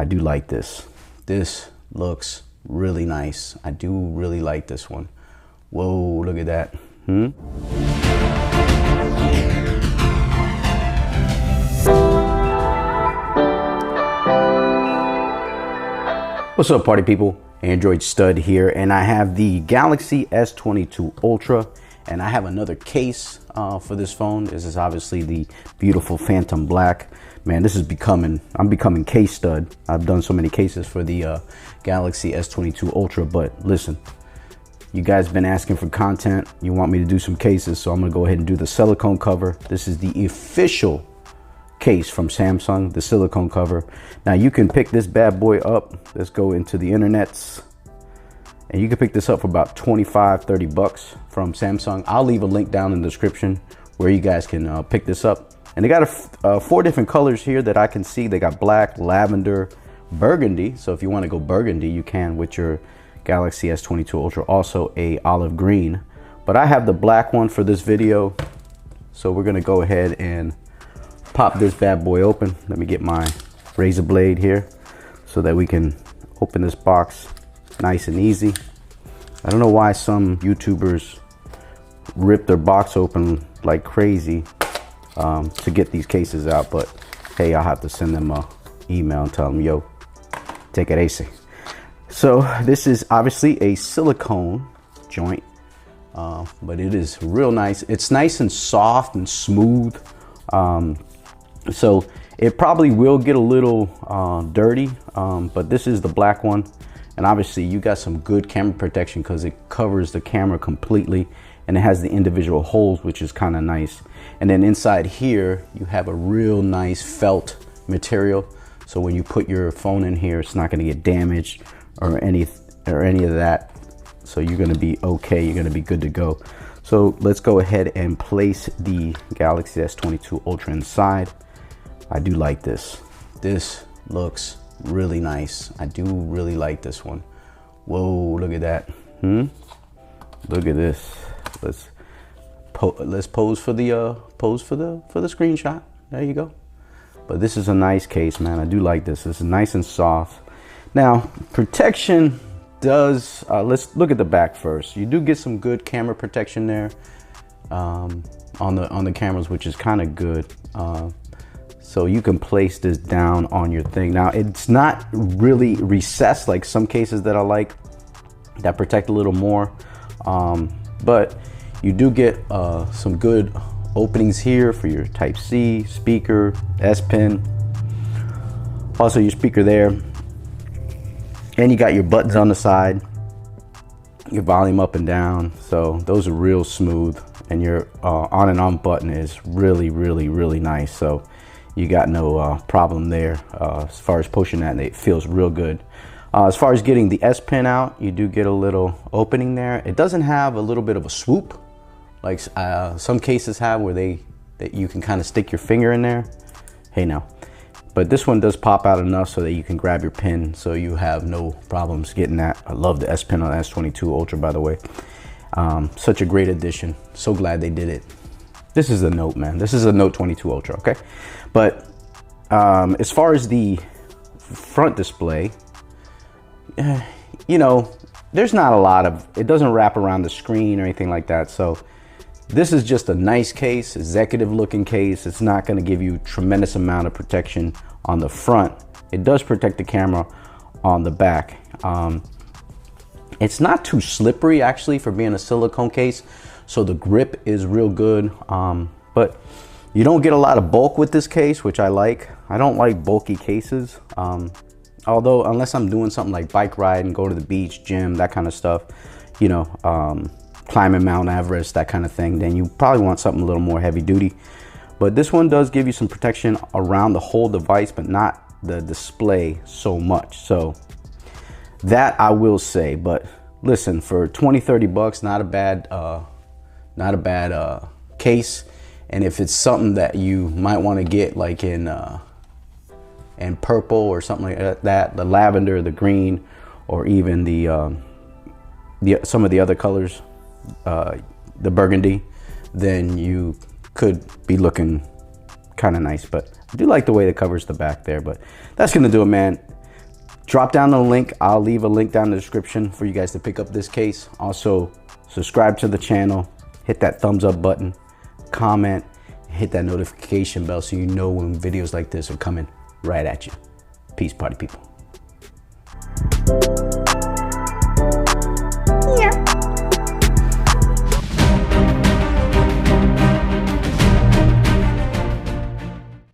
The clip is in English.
I do like this. This looks really nice. I do really like this one. Whoa, look at that. What's up, party people? Android Stud here, and I have the Galaxy S22 Ultra, and I have another case for this phone. This is obviously the beautiful Phantom Black. Man, this is I'm becoming case stud. I've done so many cases for the Galaxy S22 Ultra, but listen, you guys been asking for content. You want me to do some cases, so I'm gonna go ahead and do the silicone cover. This is the official case from Samsung, the silicone cover. Now you can pick this bad boy up. Let's go into the internets, and you can pick this up for about 25-30 bucks from Samsung. I'll leave a link down in the description where you guys can pick this up. And they got 4 different colors here that I can see. They got black, lavender, burgundy. So if you want to go burgundy, you can with your Galaxy S22 Ultra. Also a olive green, but I have the black one for this video. So we're gonna go ahead and pop this bad boy open. Let me get my razor blade here so that we can open this box nice and easy. I don't know why some YouTubers rip their box open like crazy to get these cases out, but hey, I'll have to send them an email and tell them, yo, take it easy. So this is obviously a silicone joint, but it is real nice. It's nice and soft and smooth. So it probably will get a little dirty, but this is the black one. And obviously you got some good camera protection because it covers the camera completely, and it has the individual holes, which is kind of nice. And then inside here, you have a real nice felt material. So when you put your phone in here, it's not gonna get damaged or any of that. So you're gonna be okay, you're gonna be good to go. So let's go ahead and place the Galaxy S22 Ultra inside. I do like this. This looks really nice. I do really like this one. Whoa, look at that. Look at this. Let's pose for the screenshot. There you go. But this is a nice case, man. I do like this. This is nice and soft. Now, protection does, let's look at the back first. You do get some good camera protection there on the cameras, which is kind of good. So you can place this down on your thing. Now, it's not really recessed like some cases that I like that protect a little more, but you do get some good openings here for your Type-C, speaker, S Pen, also your speaker there. And you got your buttons on the side, your volume up and down. So those are real smooth, and your on and on button is really, really, really nice. So you got no problem there as far as pushing that. It feels real good. As far as getting the S Pen out, you do get a little opening there. It doesn't have a little bit of a swoop like some cases have, where that you can kind of stick your finger in there. Hey now. But this one does pop out enough so that you can grab your pen, so you have no problems getting that. I love the S Pen on the S22 Ultra, by the way. Such a great addition. So glad they did it. This is a Note, man. This is a Note 22 Ultra, okay? But as far as the front display, you know, there's not a lot of, it doesn't wrap around the screen or anything like that. So this is just a nice case, executive looking case. It's not gonna give you tremendous amount of protection on the front. It does protect the camera on the back. It's not too slippery actually for being a silicone case. So the grip is real good. But you don't get a lot of bulk with this case, which I like. I don't like bulky cases. Although unless I'm doing something like bike ride and go to the beach, gym, that kind of stuff, you know, climbing Mount Everest, that kind of thing, then you probably want something a little more heavy duty. But this one does give you some protection around the whole device, but not the display so much. So that I will say. But listen, for 20-30 bucks, not a bad case. And if it's something that you might want to get like in purple or something like that, the lavender, the green, or even some of the other colors, the burgundy, then you could be looking kind of nice. But I do like the way it covers the back there. But that's gonna do it, man. drop down the link. I'll leave a link down in the description for you guys to pick up this case. Also, subscribe to the channel, hit that thumbs up button, comment, hit that notification bell so you know when videos like this are coming right at you. Peace, party people.